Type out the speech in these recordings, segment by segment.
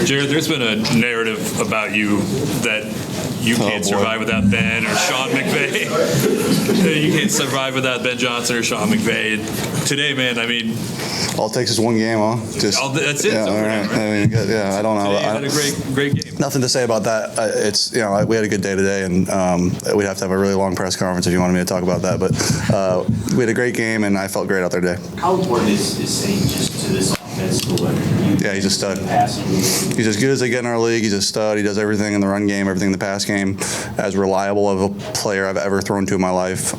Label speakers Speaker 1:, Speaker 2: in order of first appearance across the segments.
Speaker 1: Jared, there's been a narrative about you that you can't survive without Ben or Sean McVay. You can't survive without Ben Johnson or Sean McVay. And today, man, I mean,
Speaker 2: all it takes is one game, huh?
Speaker 1: That's it.
Speaker 2: Yeah, all right. I mean, I don't know.
Speaker 1: Today you had a great game.
Speaker 2: Nothing to say about that. It's we had a good day today, and we'd have to have a really long press conference if you wanted me to talk about that. But we had a great game, and I felt great out there today.
Speaker 3: How important is saying just to this offense?
Speaker 2: Yeah, he's a stud. He's as good as they get in our league. He's a stud. He does everything in the run game, everything in the pass game. As reliable of a player I've ever thrown to in my life.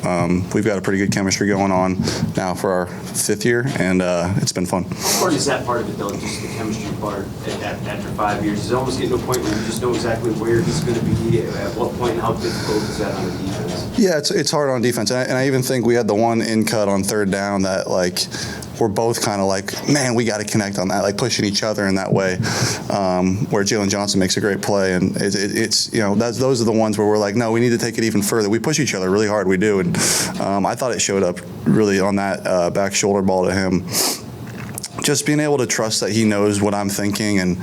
Speaker 2: We've got a pretty good chemistry going on now for our 5th year, and it's been fun.
Speaker 3: How important is that part of it, though, just the chemistry part after 5 years? Is it almost getting to a point where you just know exactly where he's going to be, at what point, and how difficult is that on the defense?
Speaker 2: Yeah, it's hard on defense. And I even think we had the one in cut on 3rd down that, like, we're both kind of like, man, we got to connect on that, like pushing each other in that way, where Jalen Johnson makes a great play. And it's those are the ones where we're like, no, we need to take it even further. We push each other really hard, we do. And I thought it showed up really on that back shoulder ball to him. Just being able to trust that he knows what I'm thinking and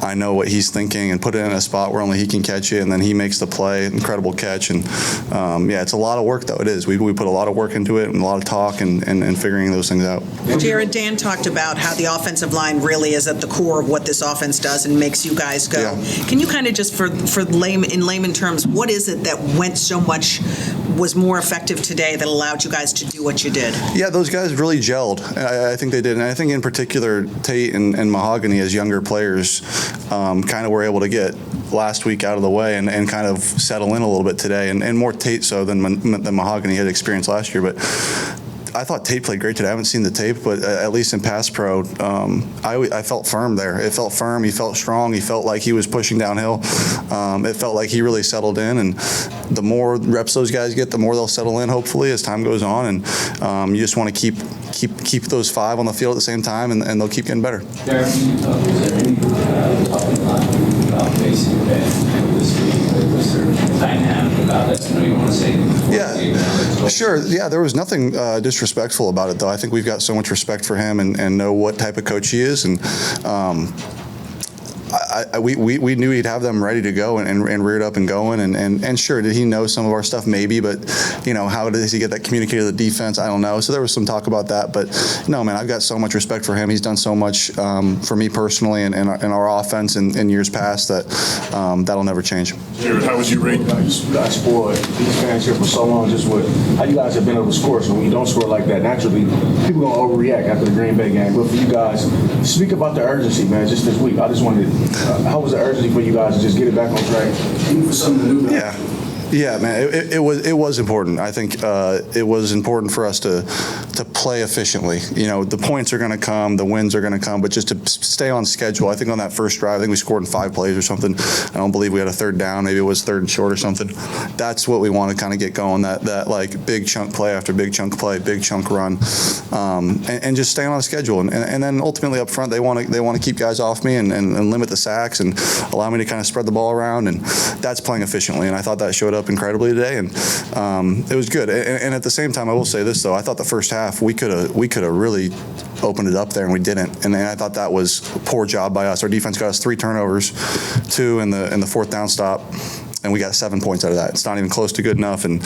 Speaker 2: I know what he's thinking, and put it in a spot where only he can catch it, and then he makes the play, incredible catch. And it's a lot of work, though. It is. We put a lot of work into it and a lot of talk and figuring those things out.
Speaker 4: Jared, Dan talked about how the offensive line really is at the core of what this offense does and makes you guys go.
Speaker 2: Yeah.
Speaker 4: Can you kind of just, in layman terms, what is it that was more effective today that allowed you guys to do what you did?
Speaker 2: Yeah, those guys really gelled. I think they did. And I think in particular, Tate and Mahogany as younger players kind of were able to get last week out of the way and kind of settle in a little bit today. And more Tate so than Mahogany had experienced last year. But I thought Tate played great today. I haven't seen the tape, but at least in pass pro, I felt firm there. It felt firm. He felt strong. He felt like he was pushing downhill. It felt like he really settled in. And the more reps those guys get, the more they'll settle in, hopefully, as time goes on. And you just want to keep those 5 on the field at the same time, and they'll keep getting better.
Speaker 5: Derek, was there any talking about facing Ben this week? Was there dynamic about it? I know you want to say.
Speaker 2: Yeah, sure. Yeah, there was nothing disrespectful about it, though. I think we've got so much respect for him and know what type of coach he is. And we knew he'd have them ready to go and reared up and going. And sure, did he know some of our stuff? Maybe. But, how does he get that communicated to the defense? I don't know. So there was some talk about that. But, no, man, I've got so much respect for him. He's done so much for me personally and our offense in years past that that'll never change.
Speaker 1: Jared, how would you rate?
Speaker 6: You guys spoiled these fans here for so long, just with how you guys have been able to score. So when you don't score like that, naturally, people going to overreact after the Green Bay game. But for you guys, speak about the urgency, man, just this week. I just wanted how was the urgency for you guys to just get it back on track? Even for something new.
Speaker 2: Yeah, man, it was important. I think it was important for us to play efficiently. The points are going to come, the wins are going to come, but just to stay on schedule. I think on that first drive, I think we scored in 5 plays or something. I don't believe we had a 3rd down. Maybe it was 3rd and short or something. That's what we want to kind of get going. That like big chunk play after big chunk play, big chunk run, and just staying on schedule. And then ultimately up front, they want to keep guys off me and limit the sacks and allow me to kind of spread the ball around. And that's playing efficiently. And I thought that showed up incredibly today, and it was good. And at the same time, I will say this though: I thought the first half we could have really opened it up there, and we didn't. And I thought that was a poor job by us. Our defense got us 3 turnovers, 2 in the 4th down stop. And we got 7 points out of that. It's not even close to good enough. And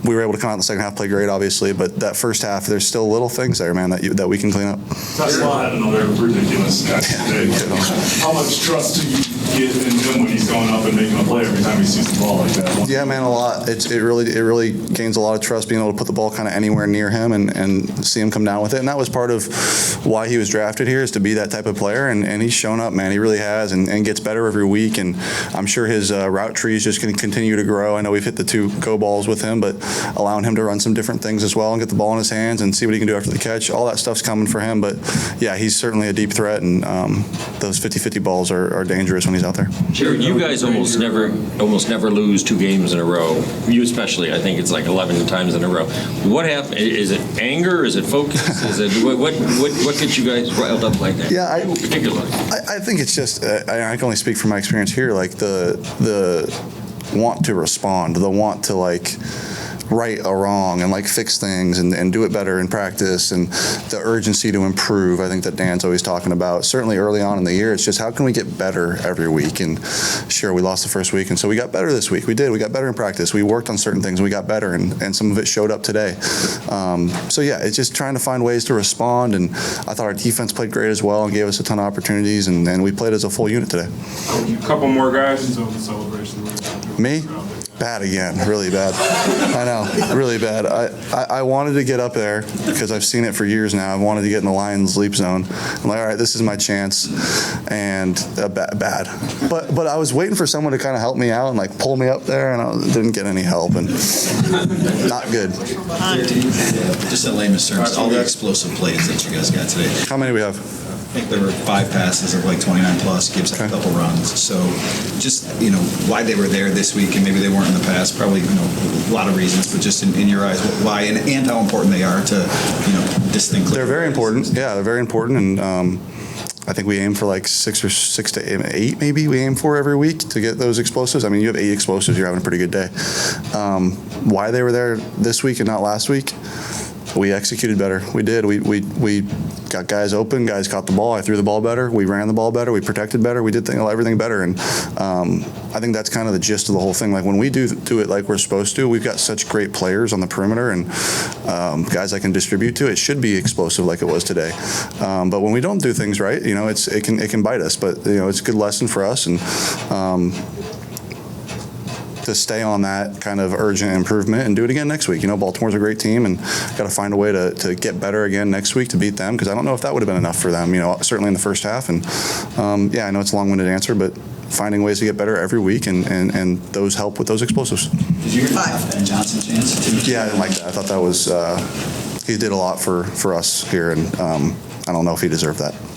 Speaker 2: we were able to come out in the second half, play great, obviously. But that first half, there's still little things there, man, that we can clean up.
Speaker 1: Tesla had another ridiculous catch today. How much trust do you get in him when he's going up and making a play every time he sees the ball like that?
Speaker 2: Yeah, man, a lot. It really gains a lot of trust being able to put the ball kind of anywhere near him and see him come down with it. And that was part of why he was drafted here, is to be that type of player. And he's shown up, man. He really has, and gets better every week. And I'm sure his route tree is just going to continue to grow. I know we've hit the 2 go balls with him, but allowing him to run some different things as well and get the ball in his hands and see what he can do after the catch, all that stuff's coming for him. But yeah, he's certainly a deep threat, and those 50-50 balls are dangerous when he's out there.
Speaker 7: Jared, you guys almost never lose 2 games in a row. You especially, I think it's like 11 times in a row. What happened? Is it anger? Is it focus? Is it what gets you guys riled up like that?
Speaker 2: Yeah,
Speaker 7: particularly.
Speaker 2: I think it's just I can only speak from my experience here. Like the want to respond, the want to like right a wrong and like fix things and do it better in practice, and the urgency to improve. I think that Dan's always talking about. Certainly early on in the year, it's just how can we get better every week? And sure, we lost the first week, and so we got better this week. We did. We got better in practice. We worked on certain things. We got better, and some of it showed up today. So yeah, it's just trying to find ways to respond. And I thought our defense played great as well and gave us a ton of opportunities, and we played as a full unit today.
Speaker 8: A couple more guys.
Speaker 2: Me? Bad again, really bad. I know, really bad. I wanted to get up there because I've seen it for years now. I've wanted to get in the Lions leap zone. I'm like, all right, this is my chance, and bad. But I was waiting for someone to kind of help me out and like pull me up there, and I didn't get any help, and not good.
Speaker 9: Just in layman's terms, all the explosive plays that you guys got today.
Speaker 2: How many do we have?
Speaker 9: I think there were 5 passes of like 29 plus, gives a couple runs. So just, why they were there this week and maybe they weren't in the past, probably, a lot of reasons, but just in your eyes, why and how important they are to, distinctly.
Speaker 2: They're very important. Yeah, they're very important. And I think we aim for like 6 to 8 maybe we aim for every week to get those explosives. I mean, you have 8 explosives, you're having a pretty good day. Why they were there this week and not last week? We executed better. We did. We got guys open. Guys caught the ball. I threw the ball better. We ran the ball better. We protected better. We did everything better. And I think that's kind of the gist of the whole thing. Like when we do it like we're supposed to, we've got such great players on the perimeter and guys I can distribute to. It should be explosive like it was today. But when we don't do things right, it can bite us. But it's a good lesson for us. And to stay on that kind of urgent improvement and do it again next week. Baltimore's a great team, and got to find a way to get better again next week to beat them, because I don't know if that would have been enough for them, certainly in the first half. And yeah, I know it's a long-winded answer, but finding ways to get better every week, and those help with those explosives.
Speaker 9: Did you hear about Ben Johnson chance?
Speaker 2: Yeah, I didn't like that. I thought that was, he did a lot for us here, and I don't know if he deserved that.